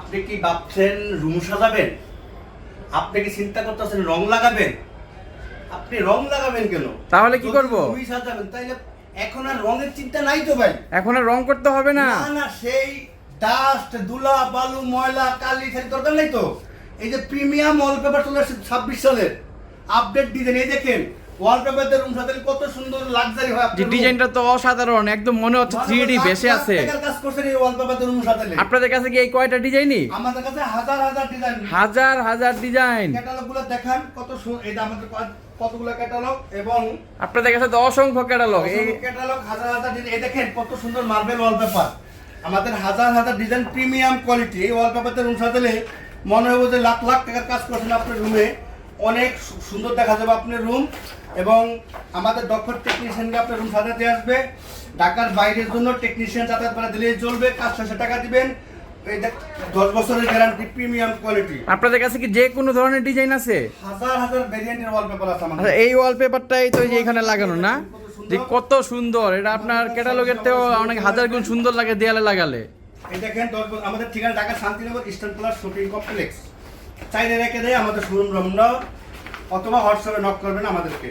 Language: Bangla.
আপনি কি ভাবছেন রুম সাজাবেন? আপনি কি চিন্তা করতেছেন রং লাগাবেন? আপনি রং লাগাবেন কেন? তাহলে কি করব? রুমই সাজাবেন তাইলে এখন আর রঙের চিন্তা নাই তো ভাই। এখন আর রং করতে হবে না। না না, সেই ডাস্ট ধুলা বালু ময়লা কালি খালি দরকার নাই তো। এই যে প্রিমিয়াম ওয়ালপেপার চলে আসছে 26 সালের আপডেট ডিজাইন, এই দেখেন ওয়ালপেপার দিয়ে রুম সাজালে কত সুন্দর লাক্সারি হয়। যে ডিজাইনটা তো অসাধারণ, একদম মনে হচ্ছে 3D বেশে আছে। কাজ করছেন এই ওয়ালপেপার দিয়ে রুম সাজালে। আপনাদের কাছে কি এই কয়টা ডিজাইনই? আমাদের কাছে হাজার হাজার ডিজাইন, হাজার হাজার ডিজাইন। ক্যাটালগুলো দেখান কত এটা আমাদের কতগুলো ক্যাটালগ, এবং আপনাদের কাছে তো অসংখ্য ক্যাটালগ। এই ক্যাটালগ হাজার হাজার ডিজাইন। এই দেখেন কত সুন্দর মার্বেল ওয়ালপেপার, আমাদের হাজার হাজার ডিজাইন প্রিমিয়াম কোয়ালিটি। এই ওয়ালপেপারতে রুম সাজালে মনে হবে যে লাখ লাখ টাকার কাজ করছেন আপনার রুমে। অনেক সুন্দর দেখা যাবে আপনার রুম, এবং আমাদের দক্ষ টেকনিশিয়ানকে আপনার রুম সাজাতে আসবে। ঢাকার বাইরের জন্য টেকনিশিয়ান যাতায়াত করে দিলেই চলবে, কাজ 600 টাকা দিবেন। এই 10 বছরের গ্যারান্টি, প্রিমিয়াম কোয়ালিটি। আপনাদের কাছে কি যে কোনো ধরনের ডিজাইন আছে? হাজার হাজার ভেরিয়েন্টের ওয়ালপেপার আছে আমাদের। আচ্ছা, এই ওয়ালপেপারটাই তো এই যে এখানে লাগানো না, যে কত সুন্দর! এটা আপনার ক্যাটালগের থেকেও অনেক হাজার গুণ সুন্দর লাগে দেয়ালে লাগালে। এই দেখেন আমাদের ঠিকানা Dhaka Shantinagar eastern plus shopping complex. চাইলে রেখে দেয় আমাদের শোরুম, অথবা হোয়াটসঅ্যাপে নক করবেন আমাদেরকে।